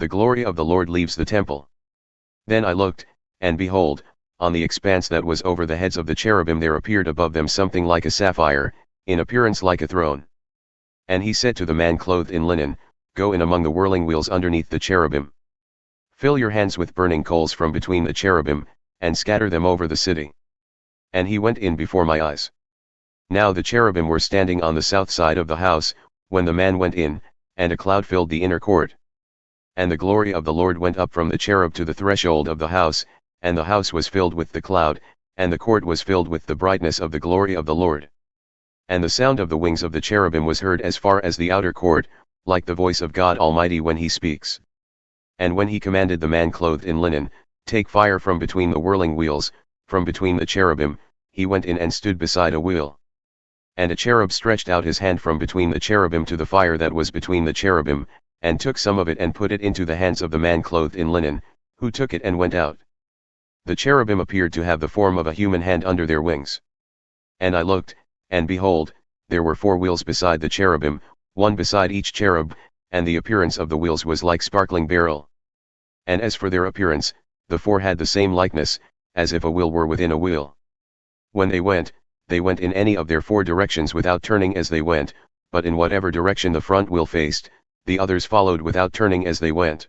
The glory of the Lord leaves the temple. Then I looked, and behold, on the expanse that was over the heads of the cherubim there appeared above them something like a sapphire, in appearance like a throne. And he said to the man clothed in linen, Go in among the whirling wheels underneath the cherubim. Fill your hands with burning coals from between the cherubim, and scatter them over the city. And he went in before my eyes. Now the cherubim were standing on the south side of the house, when the man went in, and a cloud filled the inner court. And the glory of the Lord went up from the cherub to the threshold of the house, and the house was filled with the cloud, and the court was filled with the brightness of the glory of the Lord. And the sound of the wings of the cherubim was heard as far as the outer court, like the voice of God Almighty when he speaks. And when he commanded the man clothed in linen, Take fire from between the whirling wheels, from between the cherubim, he went in and stood beside a wheel. And a cherub stretched out his hand from between the cherubim to the fire that was between the cherubim, and took some of it and put it into the hands of the man clothed in linen, who took it and went out. The cherubim appeared to have the form of a human hand under their wings. And I looked, and behold, there were 4 wheels beside the cherubim, one beside each cherub, and the appearance of the wheels was like sparkling beryl. And as for their appearance, the 4 had the same likeness, as if a wheel were within a wheel. When they went in any of their 4 directions without turning as they went, but in whatever direction the front wheel faced, the others followed without turning as they went.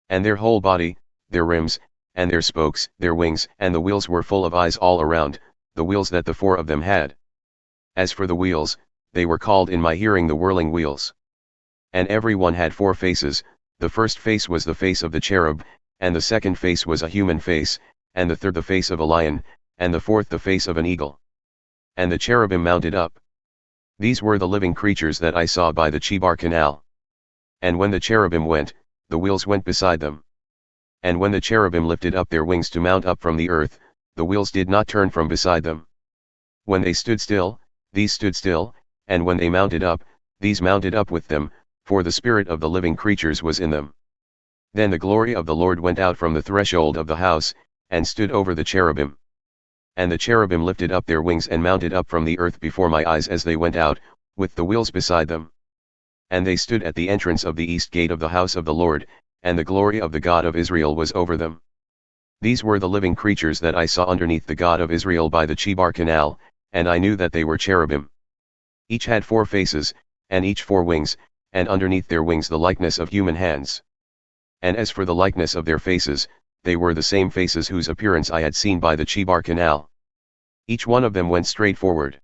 And their whole body, their rims, and their spokes, their wings, and the wheels were full of eyes all around, the wheels that the 4 of them had. As for the wheels, they were called in my hearing the whirling wheels. And every one had 4 faces, the first face was the face of the cherub, and the second face was a human face, and the third the face of a lion, and the fourth the face of an eagle. And the cherubim mounted up. These were the living creatures that I saw by the Chebar Canal. And when the cherubim went, the wheels went beside them. And when the cherubim lifted up their wings to mount up from the earth, the wheels did not turn from beside them. When they stood still, these stood still, and when they mounted up, these mounted up with them, for the spirit of the living creatures was in them. Then the glory of the Lord went out from the threshold of the house, and stood over the cherubim. And the cherubim lifted up their wings and mounted up from the earth before my eyes as they went out, with the wheels beside them. And they stood at the entrance of the east gate of the house of the Lord, and the glory of the God of Israel was over them. These were the living creatures that I saw underneath the God of Israel by the Chebar Canal, and I knew that they were cherubim. Each had 4 faces, and each 4 wings, and underneath their wings the likeness of human hands. And as for the likeness of their faces, they were the same faces whose appearance I had seen by the Chebar Canal. Each one of them went straight forward.